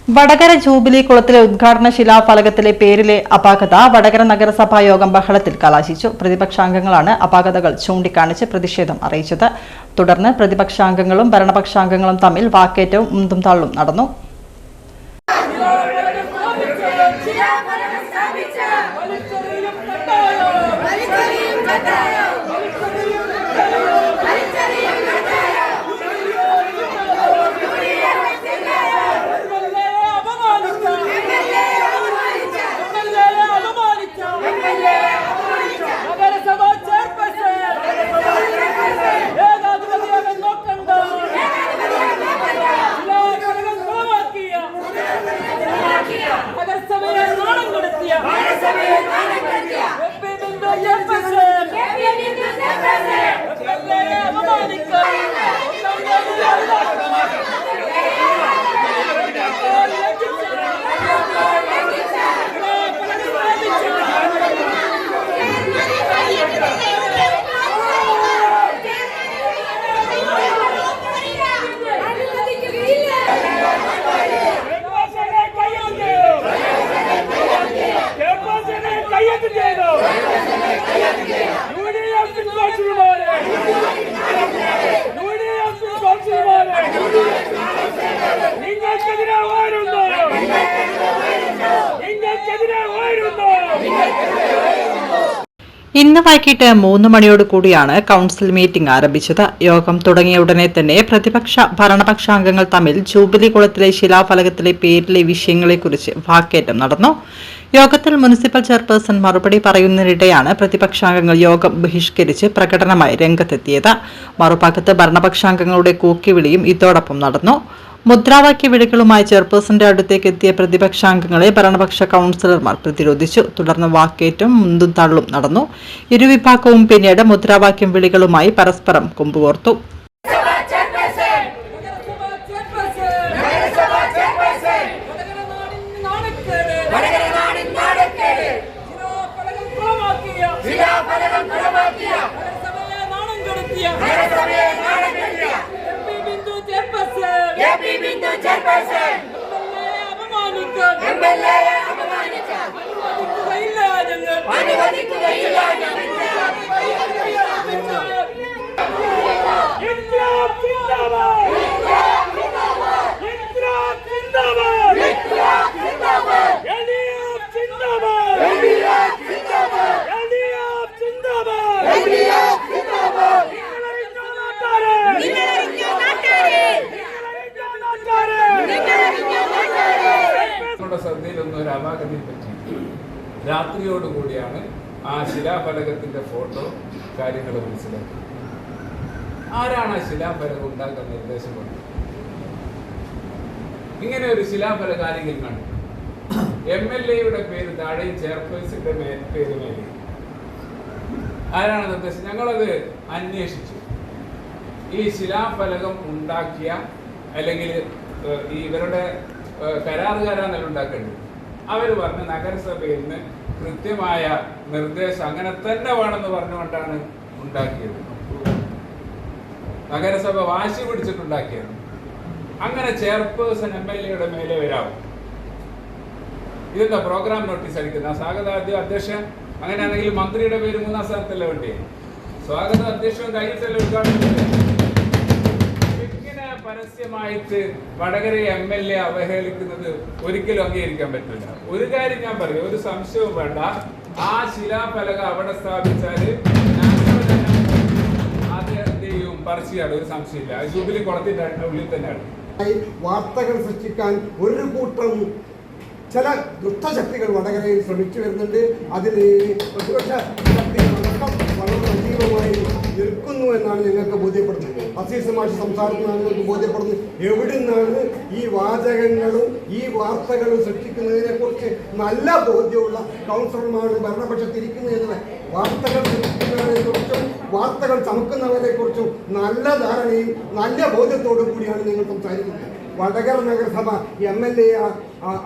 Vadakara jubilee കുളത്തിലെ ഉദ്ഘാടന ശിലാഫലകത്തിലെ പേരിലെ അപാകത വടകര നഗരസഭാ യോഗം ബഹളത്തിൽ കലാശിച്ചു. പ്രതിപക്ഷാംഗങ്ങളാണ് അപാകതകൾ ചൂണ്ടിക്കാണിച്ച് പ്രതിഷേധം അറിയിച്ചത്. തുടർന്ന് പ്രതിപക്ഷാംഗങ്ങളും ഭരണപക്ഷാംഗങ്ങളും തമ്മിൽ വാക്കേറ്റവും ഉന്തും തള്ളും നടന്നു. ഇന്ന് വൈകിട്ട് 3 മണിയോടുകൂടിയാണ് കൌൺസിൽ മീറ്റിംഗ് ആരംഭിച്ചത്. യോഗം തുടങ്ങിയ ഉടനെ തന്നെ പ്രതിപക്ഷ ഭരണപക്ഷാംഗങ്ങൾ തമ്മിൽ ജൂബിലി കുളത്തിലെ ശിലാഫലകത്തിലെ പേരിലെ വിഷയങ്ങളെക്കുറിച്ച് വാക്കേറ്റം നടന്നു. യോഗത്തിൽ മുനിസിപ്പൽ ചെയർപേഴ്സൺ മറുപടി പറയുന്നതിനിടെയാണ് പ്രതിപക്ഷാംഗങ്ങൾ യോഗം ബഹിഷ്കരിച്ച് പ്രകടനമായി രംഗത്തെത്തിയത്. മറുഭാഗത്ത് ഭരണപക്ഷാംഗങ്ങളുടെ കൂക്കിവിളിയും ഇതോടൊപ്പം നടന്നു. മുദ്രാവാക്യ വിളികളുമായി ചെയർപേഴ്സന്റെ അടുത്തേക്ക് എത്തിയ പ്രതിപക്ഷാംഗങ്ങളെ ഭരണപക്ഷ കൌൺസിലർമാർ പ്രതിരോധിച്ചു. തുടർന്ന് വാക്കേറ്റവും മുന്തും തള്ളും നടന്നു. ഇരുവിഭാഗവും പിന്നീട് മുദ്രാവാക്യം വിളികളുമായി പരസ്പരം കുമ്പുകോർത്തു. ശ്രദ്ധയിലൊന്നും ഒരു അപാകതയെ പറ്റി രാത്രിയോടുകൂടിയാണ് ആ ശിലാഫലകത്തിന്റെ ഫോട്ടോ കാര്യങ്ങൾ മനസ്സിലാക്കി. ആരാണ് ആ ശിലാഫലകം ഉണ്ടാക്കാൻ നിർദ്ദേശം കൊടുത്തത്? ഇങ്ങനെ ഒരു ശിലാഫലകം ആരെങ്കിലും കണ്ടു? MLA-യുടെ പേര് താഴെയും ചെയർപേഴ്സന്റെ പേര് മേലെ ആരാണ് നിർദ്ദേശം? ഞങ്ങളത് അന്വേഷിച്ചു. ഈ ശിലാഫലകം ഉണ്ടാക്കിയ അല്ലെങ്കിൽ ഇവരുടെ കരാറുകാരാണെല്ലാം ഉണ്ടാക്കേണ്ടത്. അവർ പറഞ്ഞ് നഗരസഭയിൽ നിന്ന് കൃത്യമായ നിർദ്ദേശം അങ്ങനെ തന്നെ വേണമെന്ന് പറഞ്ഞുകൊണ്ടാണ് ഉണ്ടാക്കിയത്. നഗരസഭ വാശി പിടിച്ചിട്ടുണ്ടാക്കിയത്. അങ്ങനെ ചെയർപേഴ്സൺ MLA-യുടെ മേലെ വരാവും. ഇതെന്താ പ്രോഗ്രാം നോട്ടീസ് അടിക്കുന്ന സ്വാഗതാദ്യം അധ്യക്ഷൻ? അങ്ങനെയാണെങ്കിൽ മന്ത്രിയുടെ പേര് 3-ാം സ്ഥാനത്തല്ലേ വേണ്ടേ? സ്വാഗത അധ്യക്ഷവും കഴിഞ്ഞിട്ടല്ലേ ഉദ്ഘാടനം. പരസ്യമായിട്ട് വടകര MLA അവഹേളിക്കുന്നത് ഒരിക്കലും അംഗീകരിക്കാൻ പറ്റില്ല. ഒരു കാര്യം ഞാൻ പറയും, ഒരു സംശയവും വേണ്ട. ആ ശിലാഫലകം അവിടെ സ്ഥാപിച്ചാല് അത് എന്ത് ചെയ്യും? പറിച്ചാണ്, ഒരു സംശയമില്ല. ജൂബിലി കുളത്തിന്റെ ഉള്ളിൽ തന്നെയാണ്. വാർത്തകൾ സൃഷ്ടിക്കാൻ ഒരു കൂട്ടം ചില ദുഷ്ടശക്തികൾ വടകരയിൽ ശ്രമിച്ചു വരുന്നുണ്ട്. അതിന് പ്രതിപക്ഷ ശക്തികളടക്കം വളരെ സജീവമായി നിൽക്കുന്നു എന്നാണ് ഞങ്ങൾക്ക് ബോധ്യപ്പെടുന്നത്. അസീസ് മാഷ് സംസാരത്തിൽ ഞങ്ങൾക്ക് ബോധ്യപ്പെടുന്നത്. എവിടെ നിന്നാണ് ഈ വാചകങ്ങളും ഈ വാർത്തകളും സൃഷ്ടിക്കുന്നതിനെ കുറിച്ച് നല്ല ബോധ്യമുള്ള കൗൺസിലർമാർ ഭരണപക്ഷത്തിരിക്കുന്നതെന്ന് വാർത്തകൾ സൃഷ്ടിക്കുന്നതിനെ കുറിച്ചും വാർത്തകൾ ചമക്കുന്നവരെ കുറിച്ചും നല്ല ധാരണയും നല്ല ബോധ്യത്തോടു കൂടിയാണ് ഞങ്ങൾ സംസാരിക്കുന്നത്. വടകര നഗരസഭ MLA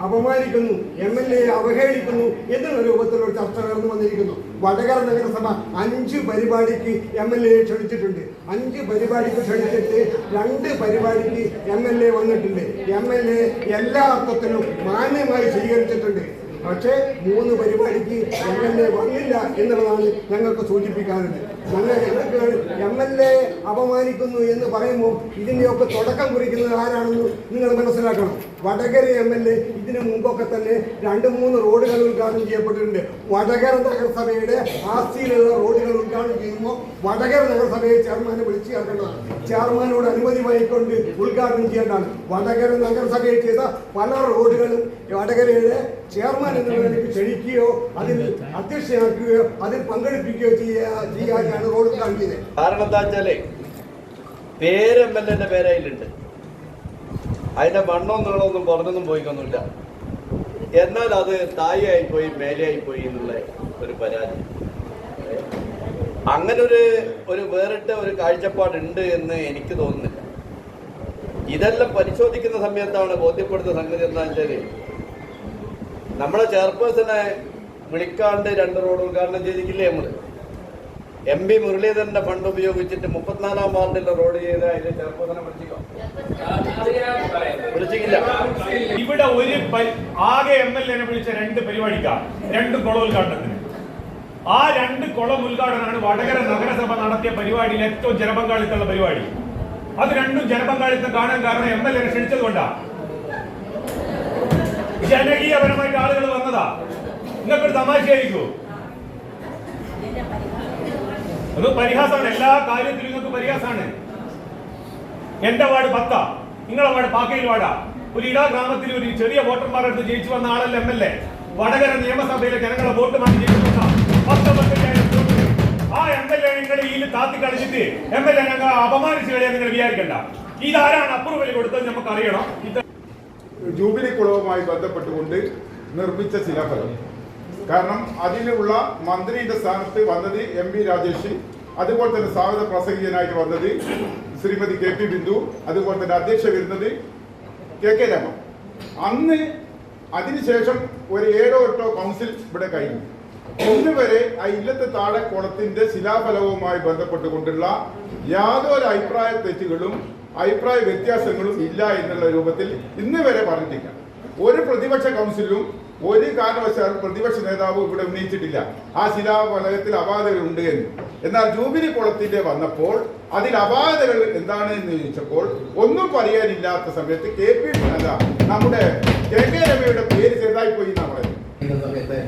അപമാനിക്കുന്നു, MLA അവഹേളിക്കുന്നു എന്നുള്ള രൂപത്തിലുള്ള ചർച്ച കടന്നു വന്നിരിക്കുന്നു. വടകര നഗരസഭ 5 പരിപാടിക്ക് MLA ക്ഷണിച്ചിട്ടുണ്ട്. 5 പരിപാടിക്ക് ക്ഷണിച്ചിട്ട് 2 പരിപാടിക്ക് MLA വന്നിട്ടുണ്ട്. MLA എല്ലാ അർത്ഥത്തിലും മാന്യമായി സ്വീകരിച്ചിട്ടുണ്ട്. പക്ഷേ 3 പരിപാടിക്ക് MLA വന്നില്ല എന്നുള്ളതാണ് ഞങ്ങൾക്ക് സൂചിപ്പിക്കാറുണ്ട്. ഞങ്ങൾക്ക് MLA അപമാനിക്കുന്നു എന്ന് പറയുമ്പോൾ ഇതിൻ്റെയൊക്കെ തുടക്കം കുറിക്കുന്നത് ആരാണെന്ന് നിങ്ങൾ മനസ്സിലാക്കണം. വടകര MLA ഇതിനു മുമ്പൊക്കെ തന്നെ 2-3 റോഡുകൾ ഉദ്ഘാടനം ചെയ്യപ്പെട്ടിട്ടുണ്ട്. വടകര നഗരസഭയുടെ ആസ്തിയിലുള്ള റോഡുകൾ ഉദ്ഘാടനം ചെയ്യുമ്പോൾ വടകര നഗരസഭയെ ചെയർമാനെ വിളിച്ചു ചേർക്കേണ്ടതാണ്. ചെയർമാനോട് അനുമതി വാങ്ങിക്കൊണ്ട് ഉദ്ഘാടനം ചെയ്യേണ്ടതാണ്. വടകര നഗരസഭയെ ചെയ്ത പല റോഡുകളും വടകരയുടെ ചെയർമാൻ എന്നുള്ളതിലേക്ക് ക്ഷണിക്കുകയോ അതിൽ അധ്യക്ഷനാക്കുകയോ അതിൽ പങ്കെടുപ്പിക്കുകയോ ചെയ്യാനാണ് റോഡ് ഉദ്ഘാടനം ചെയ്തത്. കാരണം എന്താ വെച്ചാലേ പേര് MLA പേരായിട്ടുണ്ട്. അതിന്റെ മണ്ണോ നീളമൊന്നും കുറഞ്ഞൊന്നും പോയിക്കൊന്നുമില്ല. എന്നാൽ അത് താഴെയായിപ്പോയി മേലെയായിപ്പോയി എന്നുള്ള ഒരു പരാതി. അങ്ങനെ ഒരു വേറിട്ട ഒരു കാഴ്ചപ്പാടുണ്ട് എന്ന് എനിക്ക് തോന്നുന്നില്ല. ഇതെല്ലാം പരിശോധിക്കുന്ന സമയത്താണ് ബോധ്യപ്പെടുന്ന സംഗതി എന്താ വെച്ചാല് നമ്മളെ ചെയർപേഴ്സണെ വിളിക്കാണ്ട് 2 റോഡ് ഉദ്ഘാടനം ചെയ്തിട്ടില്ലേ നമ്മള്. MP മുരളീധരന്റെ ഫണ്ട് ഉപയോഗിച്ചിട്ട് 34-ാം വാർഡിലെ റോഡ് ചെയ്ത് അതിന്റെ ചെയർപേഴ്സണെ വിളിച്ചില്ല. ഇവിടെ ആകെ MLA വിളിച്ച 2 പരിപാടിക്കാണ് 2 കുളം ഉദ്ഘാടനത്തിന്. ആ 2 കുളം ഉദ്ഘാടനമാണ് വടകര നഗരസഭ നടത്തിയ പരിപാടിയിൽ ഏറ്റവും ജനപങ്കാളിത്തമുള്ള പരിപാടി. അത് 2 ജനപങ്കാളിത്തം കാണാൻ കാരണം MLA ക്ഷണിച്ചത് കൊണ്ടാ. ജനകീയപരമായിട്ട് ആളുകൾ വന്നതാ. നിങ്ങൾക്കൊരു തമാശയായിരിക്കൂ. അത് പരിഹാസമാണ്. എല്ലാ കാര്യത്തിലും നിങ്ങൾക്ക് പരിഹാസമാണ്. എന്റെ വാർഡ് 10, നിങ്ങളെ വാർഡ് പാക്കയിൽ വാർഡാ. ഒരു ഇടാ ഗ്രാമത്തിൽ ഒരു ചെറിയ വോട്ടർമാരുടെ അടുത്ത് ജയിച്ചു വന്ന ആളല്ല MLA. വടകര നിയമസഭയിലെ ജനങ്ങളെ വോട്ട് മാറ്റി ജയിച്ചു വന്ന 19,000 വോട്ട്. ആ MLA നിങ്ങളുടെ ഈ താത്തി കളിച്ചിട്ട് MLA ഞങ്ങൾ അപമാനിച്ചു കളിയാൻ നിങ്ങൾ വിചാരിക്കണ്ട. ഇതാരാണ് അപ്രൂവൽ കൊടുത്തത് നമുക്ക് അറിയണം. ജൂബിലി കുളവുമായി ബന്ധപ്പെട്ടുകൊണ്ട് നിർമ്മിച്ച ശിലാഫലം. കാരണം അതിലുള്ള മന്ത്രിയുടെ സ്ഥാനത്ത് വന്നത് MP രാജേഷ്, അതുപോലെ തന്നെ സ്വാഗത പ്രസംഗികനായിട്ട് വന്നത് ശ്രീമതി KP ബിന്ദു, അതുപോലെ തന്നെ അധ്യക്ഷ വരുന്നത് KK രമ. അന്ന് അതിനുശേഷം ഒരു 7-8 കൗൺസിൽ ഇവിടെ കഴിഞ്ഞു. ഇന്ന് വരെ ആ ഇല്ലത്തെ താഴെ കുളത്തിന്റെ ശിലാഫലവുമായി ബന്ധപ്പെട്ടുകൊണ്ടുള്ള യാതൊരു അഭിപ്രായ തെറ്റുകളും അഭിപ്രായ വ്യത്യാസങ്ങളും ഇല്ല എന്നുള്ള രൂപത്തിൽ ഇന്ന് വരെ പറഞ്ഞിട്ടില്ല. ഒരു പ്രതിപക്ഷ കൗൺസിലും ഒരു കാരണവശാലും പ്രതിപക്ഷ നേതാവ് ഇവിടെ ഉന്നയിച്ചിട്ടില്ല ആ ശിലാഫലകത്തിൽ അപാകതകൾ ഉണ്ട് എന്ന്. എന്നാൽ ജൂബിലി കുളത്തിന്റെ വന്നപ്പോൾ അതിൽ അപാകതകൾ എന്താണ് എന്ന് ചോദിച്ചപ്പോൾ ഒന്നും പറയാനില്ലാത്ത സമയത്ത് നമ്മുടെ KK രമയുടെ പേര് ചെറുതായി പോയി എന്നാണ് പറയുന്നത്. സമയത്ത്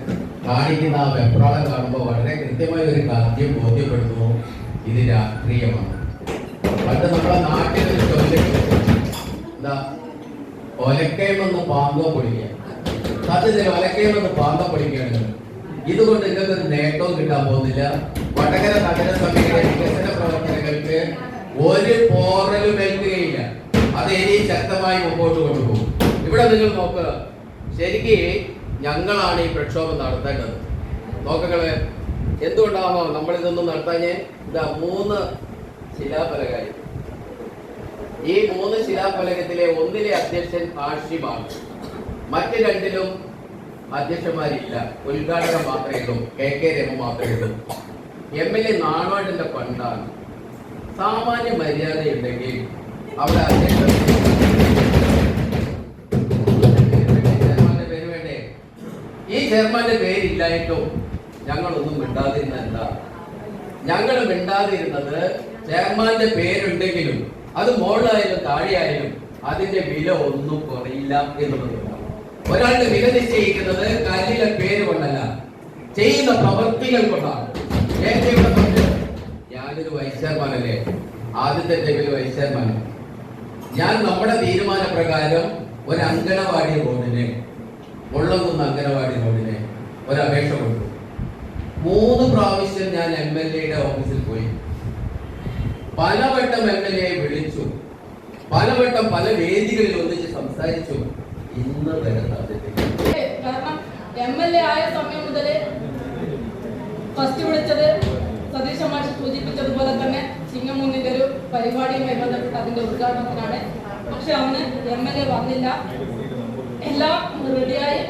കാണിക്കുന്ന ആ വെപ്രാളം കാണുമ്പോൾ വളരെ കൃത്യമായ ഒരു കാര്യം ബോധ്യപ്പെടുന്നു, ഇത് രാഷ്ട്രീയമാണ്. പണ്ട് നമ്മളെ നാട്ടിൽ എന്താ ഒലക്കയമെന്ന് പാമ്പം പൊളിക്കുക. സത്യത്തിൽ ഒലക്കയമെന്ന് പാമ്പം പൊളിക്കുകയാണ്. ഇതുകൊണ്ട് നിങ്ങൾക്കൊരു നേട്ടവും കിട്ടാൻ പോകുന്നില്ല. വടകര നഗരസഭയുടെ വികസന പ്രവർത്തനങ്ങൾക്ക് ഒരു പോറലും ഏൽക്കുകയില്ല. അത് ഇനി ശക്തമായി മുമ്പോട്ട് കൊണ്ടുപോകും. ഇവിടെ നിങ്ങൾ നോക്കുക, ശരിക്ക് ഞങ്ങളാണ് ഈ പ്രക്ഷോഭം നടത്തേണ്ടത്. നോക്കങ്ങള് എന്തുകൊണ്ടാണോ നമ്മളിതൊന്നും നടത്താഞ്ഞ്? ഇതാ 3 ശിലാഫലകായി. ഈ 3 ശിലാഫലകത്തിലെ ഒന്നിലെ അധ്യക്ഷൻ ഹാഷിമാണ്. മറ്റ് 2ലും അധ്യക്ഷന്മാരില്ല. ഉദ്ഘാടനം മാത്രമേ ഉള്ളൂ. KK രമ മാത്രമേ ഉള്ളൂ. MLA നാണുവാട്ടിന്റെ ഫണ്ടാണ്. സാമാന്യ മര്യാദയുണ്ടെങ്കിൽ അവിടെ അധ്യക്ഷൻ പേര് വേണ്ടേ? ഈ ചെയർമാന്റെ പേരില്ലായിട്ടും ഞങ്ങളൊന്നും മിണ്ടാതിരുന്നല്ല. ഞങ്ങൾ മിണ്ടാതിരുന്നത് ചെയർമാന്റെ പേരുണ്ടെങ്കിലും അത് മുകളിലായാലും താഴെയായാലും അതിന്റെ വില ഒന്നും കുറയില്ല എന്നുള്ളതാണ്. ഒരാളുടെ വില നിശ്ചയിക്കുന്നത് കല്ലിലെ പേര് കൊണ്ടല്ല, ചെയ്യുന്ന പ്രവൃത്തികൾ കൊണ്ടാണ്. ഞാനൊരു വൈസ് ചെയർമാനല്ലേ, ആദ്യത്തെ ടൈമിൽ വൈസ് ചെയർമാൻ. ഞാൻ നമ്മുടെ തീരുമാനപ്രകാരം ഒരു അങ്കണവാടി റോഡിന്, മുള്ളംകുന്ന് അങ്കണവാടി റോഡിന് ഒരു അപേക്ഷ കൊടുത്തു. 3 പ്രാവശ്യം ഞാൻ MLA ഓഫീസിൽ പോയി. പലവട്ടം MLA വിളിച്ചു, പലവട്ടം പല വേദികളിൽ ഒന്നിച്ച് സംസാരിച്ചു. ഇന്ന് വരെ നടന്നിട്ടില്ല. കാരണം MLA ആയ സമയം മുതൽ ഫസ്റ്റ് വിളിച്ചത് സതീശ മാഷ് സൂചിപ്പിച്ചതുപോലെ തന്നെ ചിങ്ങമുന്നിന്റെ ഒരു പരിപാടിയുമായി ബന്ധപ്പെട്ട് അതിന്റെ ഉദ്ഘാടനത്തിനാണ്. പക്ഷെ അവന് MLA വന്നില്ല. എല്ലാം റെഡിയായി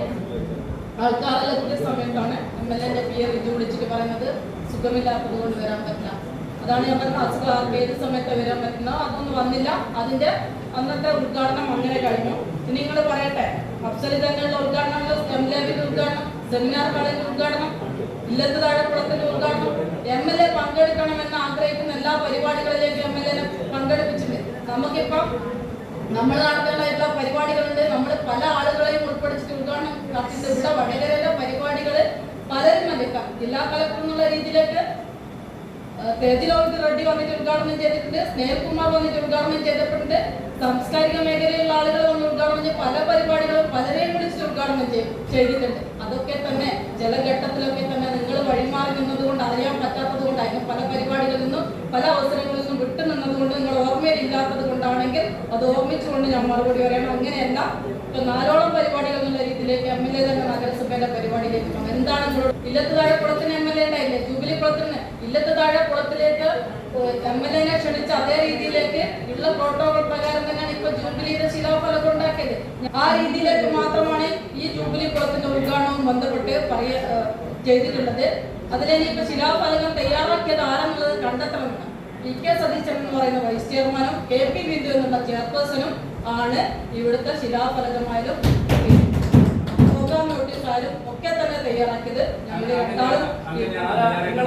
ആൾക്കാരെല്ലാം എത്തിയ സമയത്താണ് MLA PA റിജു വിളിച്ചിട്ട് പറയുന്നത് സുഖമില്ലാത്തത് കൊണ്ട് വരാൻ പറ്റില്ല. അതാണ് ഞാൻ പറഞ്ഞ അസുഖം ഏത് സമയത്ത് വരാൻ പറ്റുന്ന അതൊന്നും വന്നില്ല. അതിന്റെ അന്നത്തെ ഉദ്ഘാടനം അങ്ങനെ കഴിഞ്ഞു. ഇനി നിങ്ങൾ പറയട്ടെ, അഫ്സലി തന്നെയുള്ള ഉദ്ഘാടനം, MLA ഉദ്ഘാടനം, സെമിനാർ ഹാളിന്റെ ഉദ്ഘാടനം, ഇല്ലത്ത് താഴെക്കുളത്തിന്റെ ഉദ്ഘാടനം, MLA പങ്കെടുക്കണമെന്ന് ആഗ്രഹിക്കുന്ന എല്ലാ പരിപാടികളിലേക്കും MLA പങ്കെടുപ്പിച്ചിട്ടുണ്ട്. നമുക്കിപ്പം നമ്മൾ നടത്തേണ്ട എല്ലാ പരിപാടികളുണ്ട്. നമ്മൾ പല ആളുകളെയും ഉൾപ്പെടുത്തിയിട്ട് ഉദ്ഘാടനം നടത്തിയിട്ട് ഇവിടെ വടകരയിലെ പരിപാടികൾ പലരും മതിക്കാം. ജില്ലാ കളക്ടർ എന്നുള്ള രീതിയിലേക്ക് തേജിലോകത്ത് റെഡ്ഡി വന്നിട്ട് ഉദ്ഘാടനം ചെയ്തിട്ടുണ്ട്, സ്നേഹകുമാർ വന്നിട്ട് ഉദ്ഘാടനം ചെയ്തിട്ടുണ്ട്, സാംസ്കാരിക മേഖലയിലുള്ള ആളുകൾ വന്ന് ഉദ്ഘാടനം ചെയ്ത് പല പരിപാടികളും പലരെയും വിളിച്ചിട്ട് ഉദ്ഘാടനം ചെയ്തിട്ടുണ്ട്. അതൊക്കെ തന്നെ ചില ഘട്ടത്തിലൊക്കെ തന്നെ നിങ്ങൾ വഴിമാറി നിന്നത് കൊണ്ട്, അറിയാൻ പറ്റാത്തത് കൊണ്ടായിരിക്കും, പല പരിപാടികളിൽ നിന്നും പല അവസരങ്ങളിൽ നിന്നും വിട്ടു നിന്നത് കൊണ്ട്, നിങ്ങൾ ഓർമ്മയിലില്ലാത്തത് കൊണ്ടാണെങ്കിൽ അത് ഓർമ്മിച്ചുകൊണ്ട് ഞാൻ മറുപടി പറയണം. അങ്ങനെയല്ല, ഇപ്പൊ 4ഓളം പരിപാടികൾ എന്നുള്ള രീതിയിലേക്ക് MLA തന്നെ നഗരസഭയിലെ പരിപാടിയിലേക്ക് പോകണം. എന്താണ് നിങ്ങളോട് ഇല്ലത്ത് താഴെക്കുളത്തിന് MLA ഉണ്ടായില്ലേ? ജൂബിലി കുളത്തിന് ഇല്ലത്ത് താഴെക്കുളത്തിലേക്ക് MLA ക്ഷണിച്ച അതേ രീതിയിലേക്ക് ഉള്ള പ്രോട്ടോകോൾ പ്രകാരം തന്നെയാണ് ഇപ്പൊ ജൂബിലിയുടെ ശിലാഫലകം ഉണ്ടാക്കിയത്. ആ രീതിയിലേക്ക് മാത്രമാണ് ഈ ജൂബിലി കുളത്തിന്റെ ഉദ്ഘാടനവും ബന്ധപ്പെട്ട് ചെയ്തിട്ടുള്ളത്. അതിലേക്ക് ഇപ്പൊ ശിലാഫലകം തയ്യാറാക്കിയത് ആരെന്നുള്ളത് കണ്ടെത്തണമെന്ന് PK സതീശൻ എന്ന് പറയുന്ന വൈസ് ചെയർമാനും KP ബിന്ദു എന്നുള്ള ചെയർപേഴ്സണും ആണ് ഇവിടുത്തെ ശിലാഫലകമായാലും പ്രോഗ്രാം നോട്ടീസ് ആയാലും ഒക്കെ തന്നെ തയ്യാറാക്കിയത്. ഞങ്ങളുടെ